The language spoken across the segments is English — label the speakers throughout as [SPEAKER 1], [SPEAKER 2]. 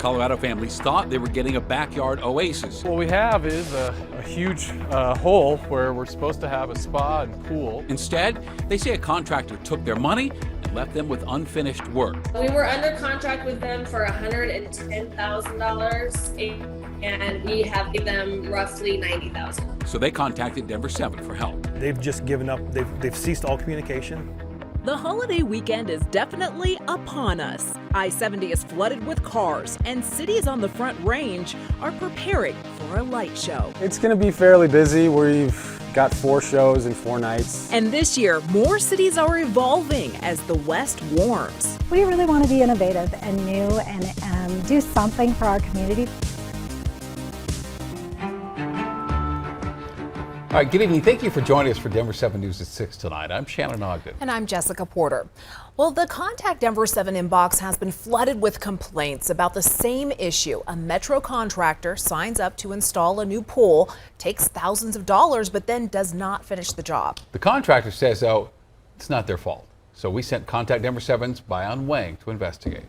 [SPEAKER 1] Colorado families thought they were getting a backyard oasis.
[SPEAKER 2] What we have is a huge hole where we're supposed to have a spa and pool.
[SPEAKER 1] Instead, they say a contractor took their money and left them with unfinished work.
[SPEAKER 3] We were under contract with them for $110,000, and we have given them roughly $90,000.
[SPEAKER 1] So they contacted Denver 7 for help.
[SPEAKER 4] They've just given up. They've ceased all communication.
[SPEAKER 5] The holiday weekend is definitely upon us. I-70 is flooded with cars, and cities on the Front Range are preparing for a light show.
[SPEAKER 6] It's going to be fairly busy. We've got 4 shows in 4 nights.
[SPEAKER 5] And this year, more cities are evolving as the West warms.
[SPEAKER 7] We really want to be innovative and new and do something for our community.
[SPEAKER 1] All right, good evening. Thank you for joining us for Denver 7 News at 6 tonight. I'm Shannon Ogden.
[SPEAKER 8] And I'm Jessica Porter. Well, the Contact Denver 7 inbox has been flooded with complaints about the same issue. A Metro contractor signs up to install a new pool, takes thousands of dollars, but then does not finish the job.
[SPEAKER 1] The contractor says, oh, it's not their fault. So we sent Contact Denver 7's Bayan Wang to investigate.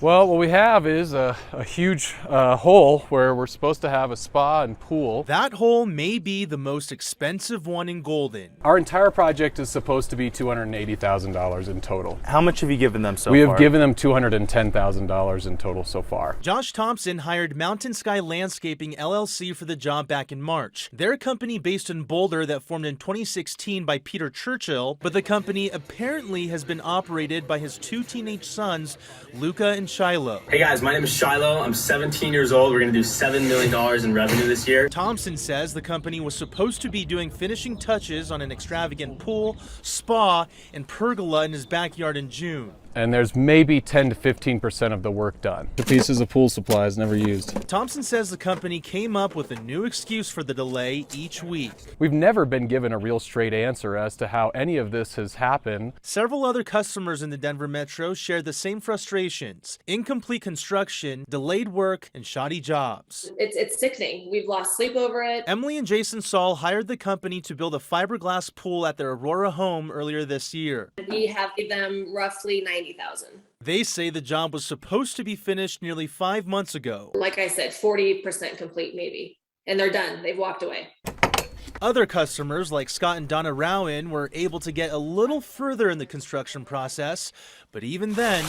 [SPEAKER 2] Well, what we have is a huge hole where we're supposed to have a spa and pool.
[SPEAKER 9] That hole may be the most expensive one in Golden.
[SPEAKER 2] Our entire project is supposed to be $280,000 in total.
[SPEAKER 10] How much have you given them so far?
[SPEAKER 2] We have given them $210,000 in total so far.
[SPEAKER 9] Josh Thompson hired Mountain Sky Landscaping LLC for the job back in March. They're a company based in Boulder that formed in 2016 by Peter Churchill, but the company apparently has been operated by his 2 teenage sons, Luca and Shiloh.
[SPEAKER 11] Hey guys, my name is Shiloh. I'm 17 years old. We're going to do $7 million in revenue this year.
[SPEAKER 9] Thompson says the company was supposed to be doing finishing touches on an extravagant pool, spa, and pergola in his backyard in June.
[SPEAKER 2] And there's maybe 10 to 15% of the work done. The pieces of pool supplies never used.
[SPEAKER 9] Thompson says the company came up with a new excuse for the delay each week.
[SPEAKER 2] We've never been given a real straight answer as to how any of this has happened.
[SPEAKER 9] Several other customers in the Denver Metro shared the same frustrations: incomplete construction, delayed work, and shoddy jobs.
[SPEAKER 3] It's sickening. We've lost sleep over it.
[SPEAKER 9] Emily and Jason Saul hired the company to build a fiberglass pool at their Aurora home earlier this year.
[SPEAKER 3] We have given them roughly $90,000.
[SPEAKER 9] They say the job was supposed to be finished nearly 5 months ago.
[SPEAKER 3] Like I said, 40% complete maybe. And they're done. They've walked away.
[SPEAKER 9] Other customers like Scott and Donna Rowan were able to get a little further in the construction process, but even then,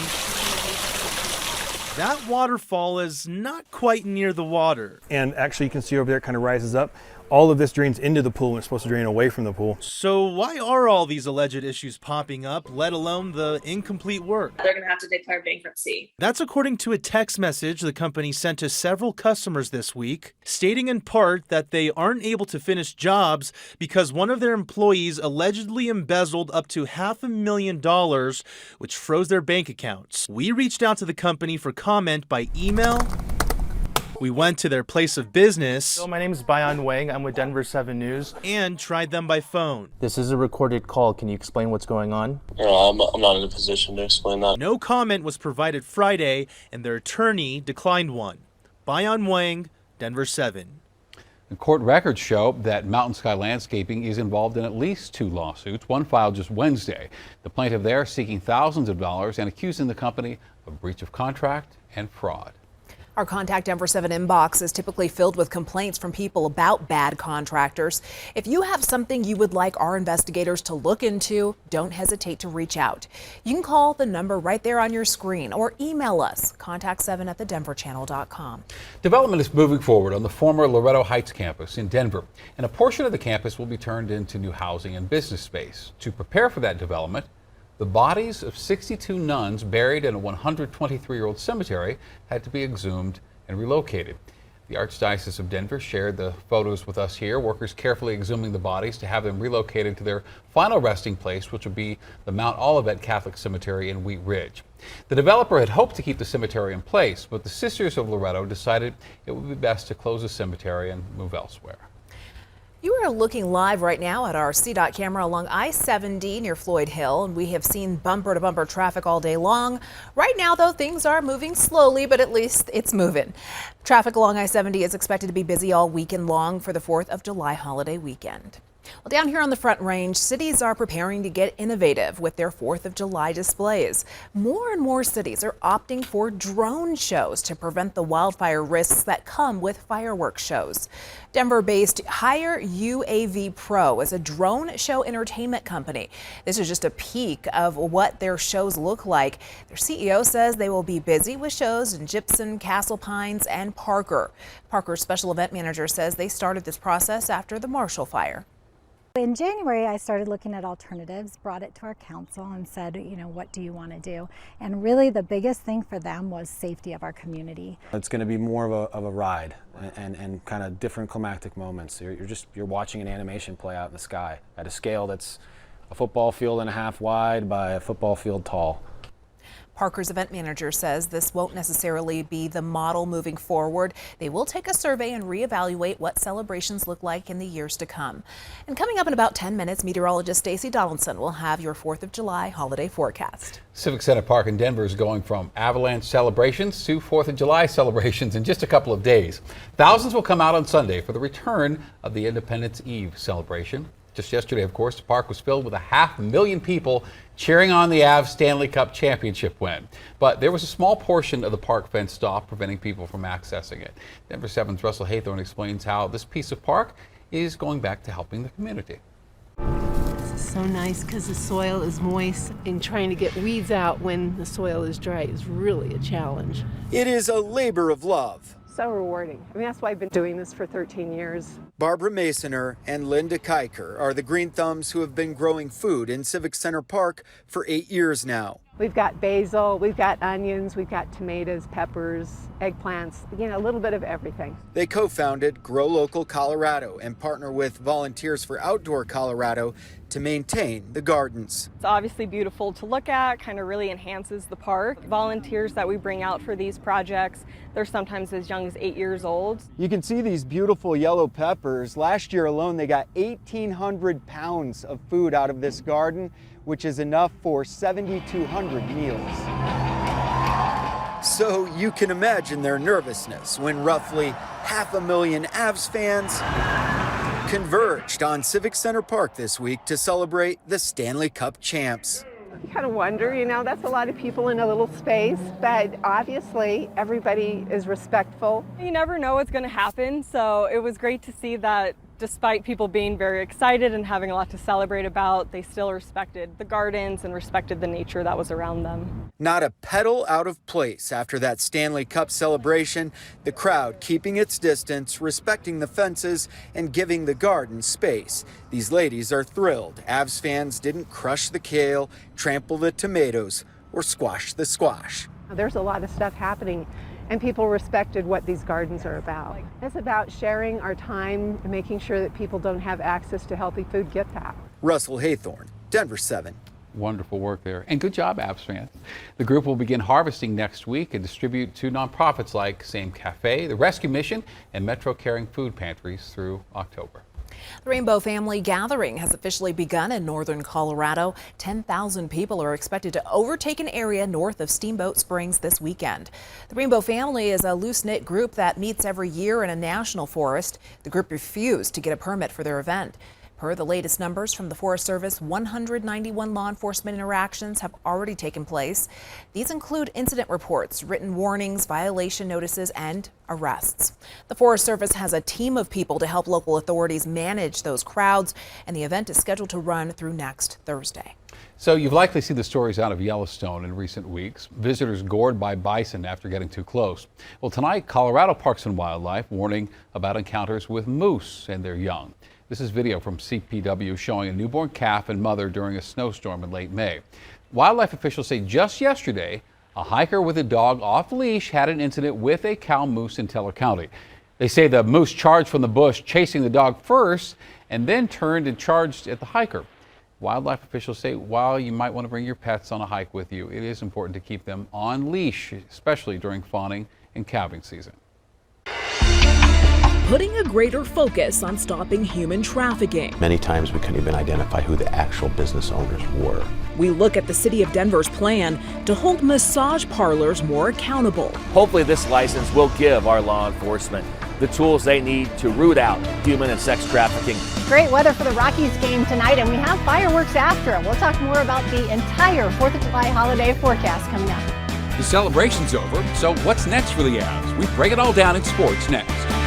[SPEAKER 9] that waterfall is not quite near the water.
[SPEAKER 4] And actually, you can see over there it kind of rises up. All of this drains into the pool and it's supposed to drain away from the pool.
[SPEAKER 9] So why are all these alleged issues popping up, let alone the incomplete work?
[SPEAKER 3] They're going to have to declare bankruptcy.
[SPEAKER 9] That's according to a text message the company sent to several customers this week, stating in part that they aren't able to finish jobs because one of their employees allegedly embezzled up to $500,000, which froze their bank accounts. We reached out to the company for comment by email. We went to their place of business.
[SPEAKER 10] Hello, my name is Bayan Wang. I'm with Denver 7 News.
[SPEAKER 9] And tried them by phone.
[SPEAKER 10] This is a recorded call. Can you explain what's going on?
[SPEAKER 11] I'm not in a position to explain that.
[SPEAKER 9] No comment was provided Friday, and their attorney declined one. Bayan Wang, Denver 7.
[SPEAKER 1] The court records show that Mountain Sky Landscaping is involved in at least 2 lawsuits, one filed just Wednesday. The plaintiff there seeking thousands of dollars and accusing the company of breach of contract and fraud.
[SPEAKER 8] Our Contact Denver 7 inbox is typically filled with complaints from people about bad contractors. If you have something you would like our investigators to look into, don't hesitate to reach out. You can call the number right there on your screen or email us, contact7@thedenverchannel.com.
[SPEAKER 1] Development is moving forward on the former Loretto Heights campus in Denver, and a portion of the campus will be turned into new housing and business space. To prepare for that development, the bodies of 62 nuns buried in a 123-year-old cemetery had to be exhumed and relocated. The Archdiocese of Denver shared the photos with us here. Workers carefully exhuming the bodies to have them relocated to their final resting place, which will be the Mount Olivet Catholic Cemetery in Wheat Ridge. The developer had hoped to keep the cemetery in place, but the Sisters of Loretto decided it would be best to close the cemetery and move elsewhere.
[SPEAKER 8] You are looking live right now at our CDOT camera along I-70 near Floyd Hill, and we have seen bumper-to-bumper traffic all day long. Right now, though, things are moving slowly, but at least it's moving. Traffic along I-70 is expected to be busy all weekend long for the 4th of July holiday weekend. Well, down here on the Front Range, cities are preparing to get innovative with their 4th of July displays. More and more cities are opting for drone shows to prevent the wildfire risks that come with fireworks shows. Denver-based Hire UAV Pro is a drone show entertainment company. This is just a peek of what their shows look like. Their CEO says they will be busy with shows in Gypsum, Castle Pines, and Parker. Parker's special event manager says they started this process after the Marshall Fire.
[SPEAKER 7] In January, I started looking at alternatives, brought it to our council and said, what do you want to do? And really the biggest thing for them was safety of our community.
[SPEAKER 6] It's going to be more of a ride and kind of different climactic moments. You're watching an animation play out in the sky at a scale that's a football field and a half wide by a football field tall.
[SPEAKER 8] Parker's event manager says this won't necessarily be the model moving forward. They will take a survey and reevaluate what celebrations look like in the years to come. And coming up in about 10 minutes, meteorologist Stacey Donaldson will have your 4th of July holiday forecast.
[SPEAKER 1] Civic Center Park in Denver is going from avalanche celebrations to 4th of July celebrations in just a couple of days. Thousands will come out on Sunday for the return of the Independence Eve celebration. Just yesterday, of course, the park was filled with 500,000 people cheering on the Avs Stanley Cup championship win. But there was a small portion of the park fenced off, preventing people from accessing it. Denver 7's Russell Haythorne explains how this piece of park is going back to helping the community.
[SPEAKER 12] This is so nice because the soil is moist, and trying to get weeds out when the soil is dry is really a challenge.
[SPEAKER 13] It is a labor of love.
[SPEAKER 14] So rewarding. I mean, that's why I've been doing this for 13 years.
[SPEAKER 13] Barbara Masoner and Linda Kiker are the green thumbs who have been growing food in Civic Center Park for 8 years now.
[SPEAKER 14] We've got basil, we've got onions, we've got tomatoes, peppers, eggplants, a little bit of everything.
[SPEAKER 13] They co-founded Grow Local Colorado and partner with Volunteers for Outdoor Colorado to maintain the gardens.
[SPEAKER 15] It's obviously beautiful to look at, kind of really enhances the park. Volunteers that we bring out for these projects, they're sometimes as young as 8 years old.
[SPEAKER 13] You can see these beautiful yellow peppers. Last year alone, they got 1,800 pounds of food out of this garden, which is enough for 7,200 meals. So you can imagine their nervousness when roughly 500,000 Avs fans converged on Civic Center Park this week to celebrate the Stanley Cup champs.
[SPEAKER 14] You kind of wonder, that's a lot of people in a little space, but obviously everybody is respectful.
[SPEAKER 15] You never know what's going to happen, so it was great to see that despite people being very excited and having a lot to celebrate about, they still respected the gardens and respected the nature that was around them.
[SPEAKER 13] Not a petal out of place after that Stanley Cup celebration, the crowd keeping its distance, respecting the fences, and giving the garden space. These ladies are thrilled Avs fans didn't crush the kale, trample the tomatoes, or squash the squash.
[SPEAKER 14] There's a lot of stuff happening, and people respected what these gardens are about. It's about sharing our time and making sure that people don't have access to healthy food get that.
[SPEAKER 13] Russell Haythorne, Denver 7.
[SPEAKER 1] Wonderful work there. And good job, Avs fans. The group will begin harvesting next week and distribute to nonprofits like Same Cafe, the Rescue Mission, and Metro Caring Food Pantries through October.
[SPEAKER 8] The Rainbow Family Gathering has officially begun in northern Colorado. 10,000 people are expected to overtake an area north of Steamboat Springs this weekend. The Rainbow Family is a loose-knit group that meets every year in a national forest. The group refused to get a permit for their event. Per the latest numbers from the Forest Service, 191 law enforcement interactions have already taken place. These include incident reports, written warnings, violation notices, and arrests. The Forest Service has a team of people to help local authorities manage those crowds, and the event is scheduled to run through next Thursday.
[SPEAKER 1] So you've likely seen the stories out of Yellowstone in recent weeks. Visitors gored by bison after getting too close. Well, tonight, Colorado Parks and Wildlife warning about encounters with moose and their young. This is video from CPW showing a newborn calf and mother during a snowstorm in late May. Wildlife officials say just yesterday, a hiker with a dog off leash had an incident with a cow moose in Teller County. They say the moose charged from the bush, chasing the dog first, and then turned and charged at the hiker. Wildlife officials say while you might want to bring your pets on a hike with you, it is important to keep them on leash, especially during fawning and calving season.
[SPEAKER 5] Putting a greater focus on stopping human trafficking.
[SPEAKER 16] Many times we couldn't even identify who the actual business owners were.
[SPEAKER 5] We look at the City of Denver's plan to hold massage parlors more accountable.
[SPEAKER 17] Hopefully this license will give our law enforcement the tools they need to root out human and sex trafficking.
[SPEAKER 18] Great weather for the Rockies game tonight, and we have fireworks after it. We'll talk more about the entire 4th of July holiday forecast coming up.
[SPEAKER 19] The celebration's over, so what's next for the Avs? We break it all down in sports next.